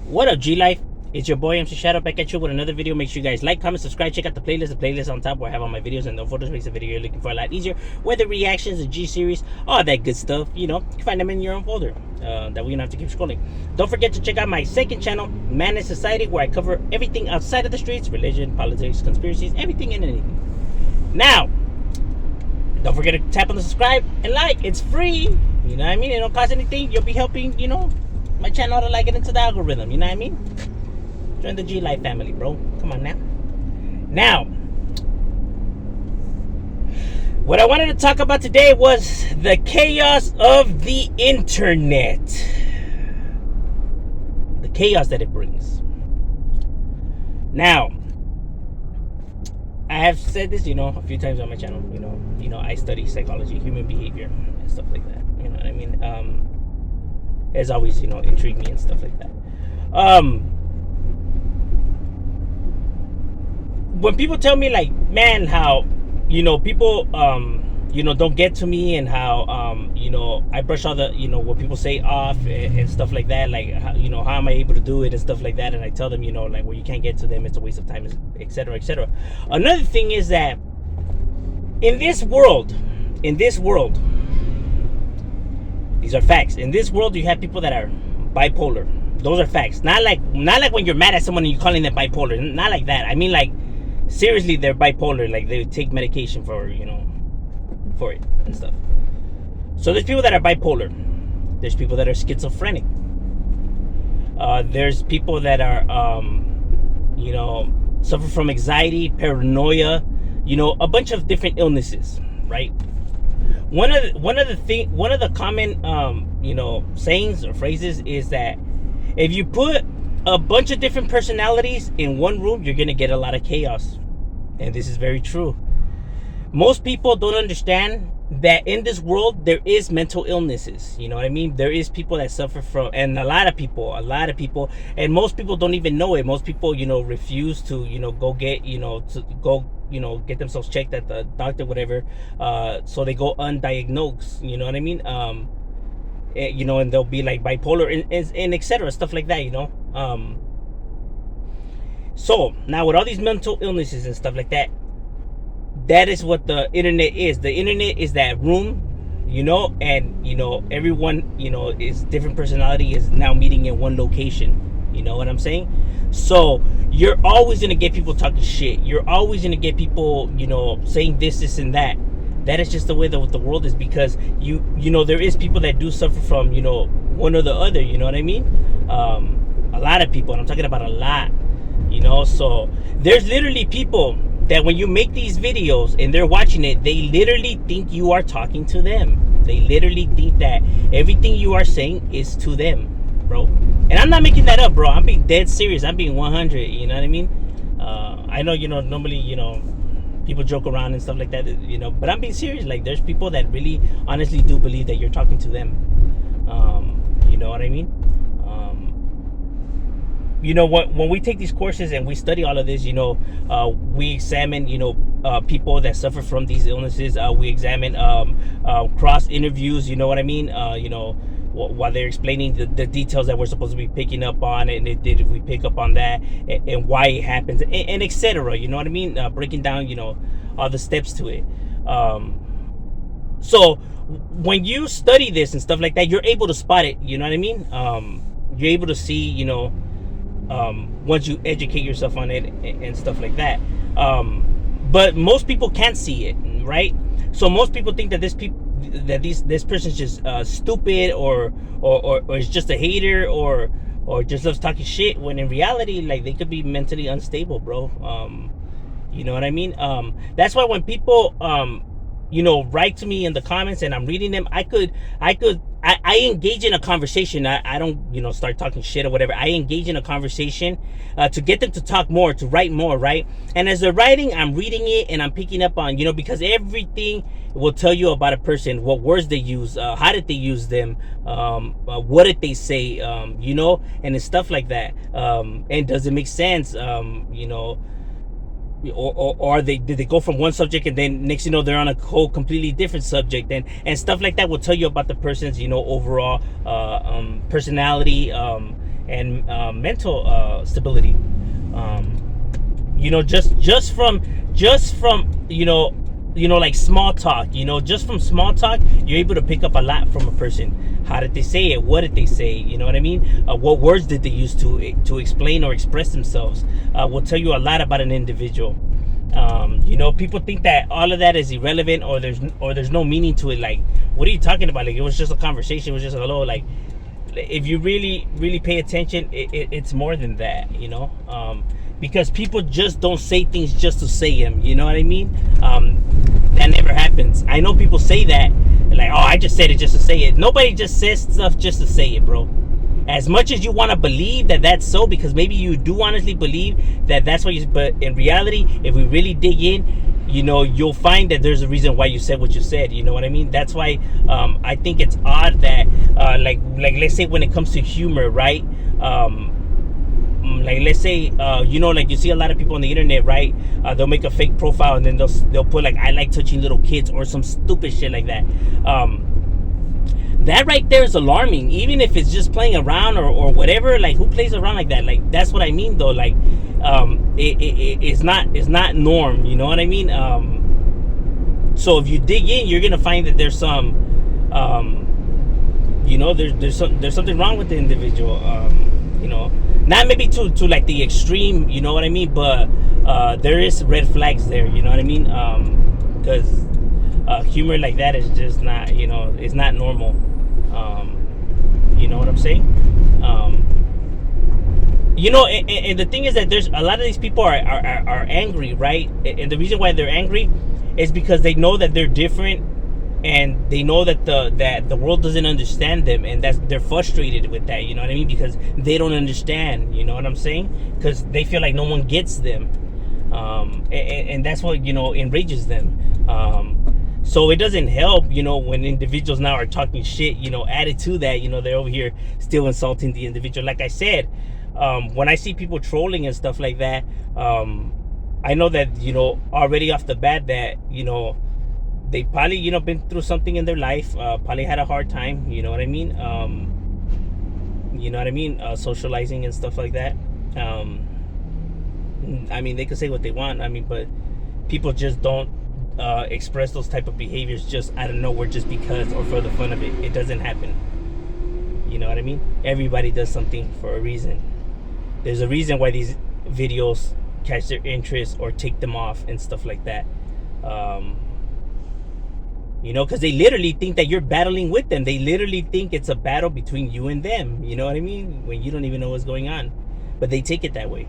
What up, G Life? It's your boy MC Shadow back at you with another video. Make sure you guys like, comment, subscribe, check out the playlist. The playlist on top where I have all my videos and the photos makes the video you're looking for a lot easier. Whether reactions, the G series, all that good stuff, you know, you can find them in your own folder. That way you don't have to keep scrolling. Don't forget to check out my second channel, Man in Society, where I cover everything outside of the streets, religion, politics, conspiracies, everything and anything. Now, don't forget to tap on the subscribe and like. It's free. You know what I mean? It don't cost anything. You'll be helping, you know, my channel to like get into the algorithm. You know what I mean? Join the G Life family, bro. Come on now. Now, what I wanted to talk about today was the chaos of the internet. The chaos that it brings. Now, I have said this, you know, a few times on my channel. You know, I study psychology, human behavior, and stuff like that. You know what I mean? As always, you know, intrigued me and stuff like that. When people tell me, like, man, how, you know, people, you know, don't get to me, and how, you know, I brush all the, you know, what people say off and stuff like that, like, how, you know, how am I able to do it and stuff like that, and I tell them, you know, like, well, you can't get to them, it's a waste of time, etc., etc. Another thing is that in this world, these are facts. In this world, you have people that are bipolar. Those are facts. Not like when you're mad at someone and you're calling them bipolar. Not like that. I mean, like, seriously, they're bipolar. Like, they take medication for, you know, for it and stuff. So there's people that are bipolar. There's people that are schizophrenic. There's people that are, you know, suffer from anxiety, paranoia, you know, a bunch of different illnesses, right? One of the common, you know, sayings or phrases is that if you put a bunch of different personalities in one room, you're gonna get a lot of chaos, and this is very true. Most people don't understand that in this world there is mental illnesses. You know what I mean? There is people that suffer from, and a lot of people, and most people don't even know it. Most people, you know, refuse to, you know, go get, you know, to go, you know, get themselves checked at the doctor, whatever. So they go undiagnosed. You know what I mean? You know, and they'll be like bipolar and etc., stuff like that. You know. So now with all these mental illnesses and stuff like that, that is what the internet is. The internet is that room, you know, and, you know, everyone, you know, is different personality is now meeting in one location. You know what I'm saying? So you're always going to get people talking shit. You're always going to get people, you know, saying this, and that. That is just the way that the world is, because you know, there is people that do suffer from, you know, one or the other. You know what I mean? A lot of people, and I'm talking about a lot, you know. So there's literally people that when you make these videos and they're watching it, they literally think you are talking to them. They literally think that everything you are saying is to them, bro. And I'm not making that up, bro. I'm being dead serious. I'm being 100. You know what I mean? I know, you know, normally, you know, people joke around and stuff like that, you know, but I'm being serious. Like, there's people that really honestly do believe that you're talking to them. You know what I mean? You know, when we take these courses and we study all of this, you know, we examine, you know, people that suffer from these illnesses. We examine cross interviews, you know what I mean? You know, while they're explaining the details that we're supposed to be picking up on, and did we pick up on that, and why it happens, and etc. You know what I mean? Breaking down, you know, all the steps to it. So when you study this and stuff like that, you're able to spot it. You know what I mean? You're able to see, you know, once you educate yourself on it and stuff like that. But most people can't see it, right? So most people think that this person's just stupid, or is just a hater, or just loves talking shit, when in reality, like, they could be mentally unstable, bro. You know what I mean? That's why when people you know, write to me in the comments and I'm reading them, I engage in a conversation. I don't, you know, start talking shit or whatever. I engage in a conversation to get them to talk more, to write more, right? And as they're writing, I'm reading it and I'm picking up on, you know, because everything will tell you about a person, what words they use, how did they use them, what did they say, you know, and it's stuff like that. And does it make sense, you know, or did they go from one subject and then next, you know, they're on a whole completely different subject, and stuff like that will tell you about the person's, you know, overall personality, and mental stability. You know, just from like small talk. You know, just from small talk, you're able to pick up a lot from a person. How did they say it? What did they say? You know what I mean? What words did they use to explain or express themselves? Will tell you a lot about an individual. You know, people think that all of that is irrelevant, or there's no meaning to it. Like, what are you talking about? Like, it was just a conversation. It was just a hello. Like, if you really pay attention, it's more than that. You know, because people just don't say things just to say them. You know what I mean? That never happens. I know people say that, like, oh, I just said it just to say it. Nobody just says stuff just to say it, bro. As much as you want to believe that that's so, because maybe you do honestly believe that that's what you, but in reality, if we really dig in, you know, you'll find that there's a reason why you said what you said. You know what I mean? That's why I think it's odd that like let's say when it comes to humor, right? Like, let's say you know, like, you see a lot of people on the internet, right? They'll make a fake profile and then they'll put like, I like touching little kids or some stupid shit like that. That right there is alarming, even if it's just playing around or whatever. Like, who plays around like that? Like, that's what I mean, though. Like, it's not norm. You know what I mean? So if you dig in, you're gonna find that there's some, you know, there's something wrong with the individual. You know, not maybe to like the extreme. You know what I mean? But there is red flags there. You know what I mean? Because humor like that is just not, you know, it's not normal. You know what I'm saying? You know, and the thing is that there's a lot of these people are angry, right? And the reason why they're angry is because they know that they're different, and they know that the world doesn't understand them, and they're frustrated with that. You know what I mean? Because they don't understand. You know what I'm saying? Because they feel like no one gets them, and that's what, you know, enrages them. So it doesn't help, you know, when individuals now are talking shit, you know, added to that, you know, they're over here still insulting the individual. Like I said, when I see people trolling and stuff like that, I know that, you know, already off the bat that, you know, they probably, you know, been through something in their life, probably had a hard time, you know what I mean? You know what I mean? Socializing and stuff like that. I mean, they could say what they want, I mean, but people just don't express those type of behaviors just out of nowhere, just because, or for the fun of it. It doesn't happen. You know what I mean? Everybody does something for a reason. There's a reason why these videos catch their interest or take them off and stuff like that. You know, because they literally think that you're battling with them. They literally think it's a battle between you and them. You know what I mean? When you don't even know what's going on, but they take it that way.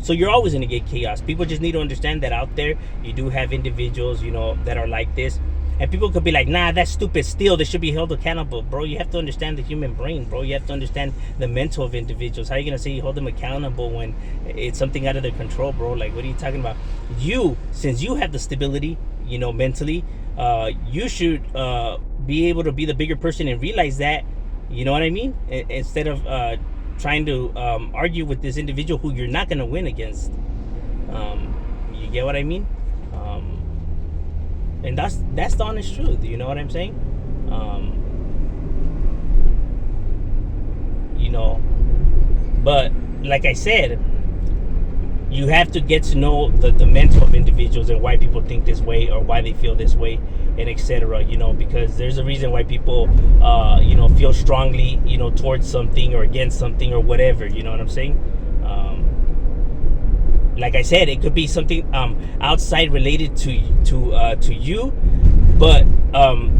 So you're always going to get chaos. People just need to understand that out there, you do have individuals, you know, that are like this. And people could be like, nah, that's stupid. Still, they should be held accountable. Bro, you have to understand the human brain, bro. You have to understand the mental of individuals. How are you going to say you hold them accountable when it's something out of their control, bro? Like, what are you talking about? You, since you have the stability, you know, mentally, you should be able to be the bigger person and realize that, you know what I mean? Instead of trying to argue with this individual who you're not going to win against. You get what I mean? And that's the honest truth. You know what I'm saying? You know, but like I said, you have to get to know the mental of individuals and why people think this way or why they feel this way, and etc. You know, because there's a reason why people you know, feel strongly, you know, towards something or against something or whatever. You know what I'm saying? Like I said, it could be something outside related to you, but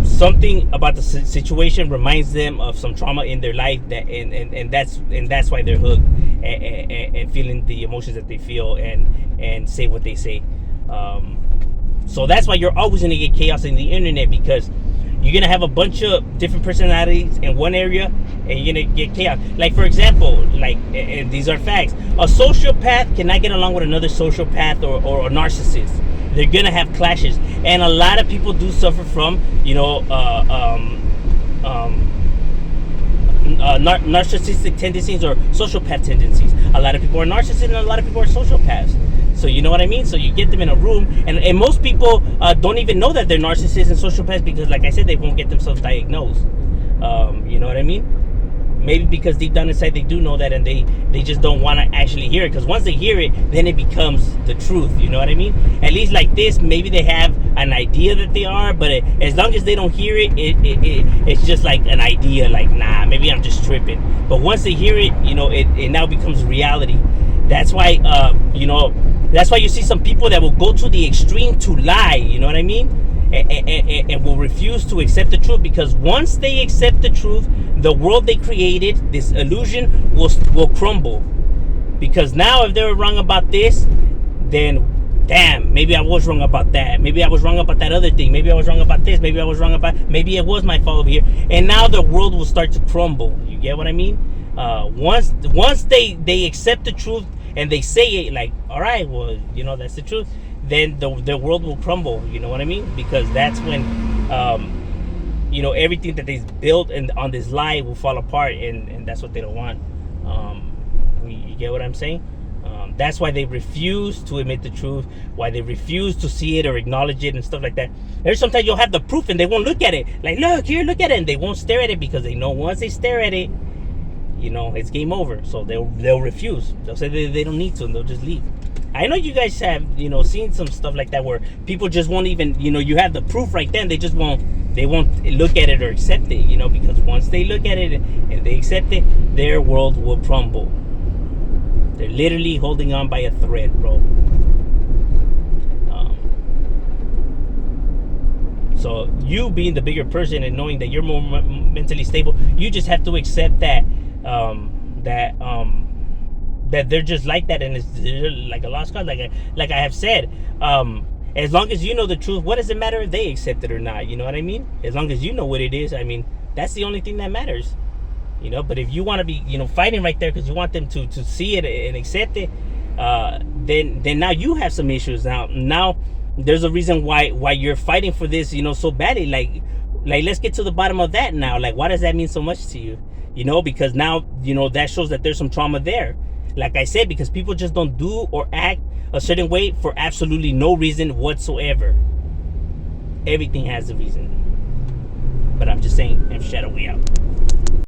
something about the situation reminds them of some trauma in their life, that and that's why they're hooked and feeling the emotions that they feel and say what they say. So that's why you're always gonna get chaos in the internet, because you're gonna have a bunch of different personalities in one area, and you're gonna get chaos. Like, for example, like, and these are facts, a sociopath cannot get along with another sociopath or a narcissist. They're gonna have clashes, and a lot of people do suffer from, you know, narcissistic tendencies or sociopath tendencies. A lot of people are narcissists and a lot of people are sociopaths. So you know what I mean? So you get them in a room, and most people don't even know that they're narcissists and sociopaths, because, like I said, they won't get themselves diagnosed. You know what I mean? maybe because deep down inside they do know that, and they just don't want to actually hear it, because once they hear it, then it becomes the truth. You know what I mean? At least like this, maybe they have an idea that they are, but as long as they don't hear it, it's just like an idea, like, nah, maybe I'm just tripping. But once they hear it, you know, it now becomes reality. That's why you know, that's why you see some people that will go to the extreme to lie. You know what I mean? And will refuse to accept the truth, because once they accept the truth, the world they created, this illusion, will crumble. Because now if they were wrong about this, then damn, maybe I was wrong about that. Maybe I was wrong about that other thing. Maybe I was wrong about this. Maybe I was wrong about, maybe it was my fault over here. And now the world will start to crumble. You get what I mean? Once they accept the truth and they say it, like, all right, well, you know, that's the truth, then the world will crumble. You know what I mean? Because that's when you know, everything that they built and on this lie will fall apart, and that's what they don't want. You get what I'm saying? That's why they refuse to admit the truth, why they refuse to see it or acknowledge it and stuff like that. There's sometimes you'll have the proof and they won't look at it. Like, look here, look at it. And they won't stare at it, because they know once they stare at it, you know, it's game over. So they'll refuse. They'll say they don't need to, and they'll just leave. I know you guys have, you know, seen some stuff like that where people just won't even, you know, you have the proof right then, they won't look at it or accept it, you know, because once they look at it and they accept it, their world will crumble. They're literally holding on by a thread, bro. So you being the bigger person and knowing that you're more mentally stable, you just have to accept that that they're just like that, and it's like a lost cause. Like I have said, as long as you know the truth, what does it matter if they accept it or not? You know what I mean? As long as you know what it is, I mean, that's the only thing that matters. You know, but if you want to be, you know, fighting right there because you want them to see it and accept it, then now you have some issues. Now there's a reason why you're fighting for this, you know, so badly. Like let's get to the bottom of that now. Like, why does that mean so much to you? You know, because now, you know, that shows that there's some trauma there. Like I said, because people just don't do or act a certain way for absolutely no reason whatsoever. Everything has a reason. But I'm just saying, M Shadow, we out.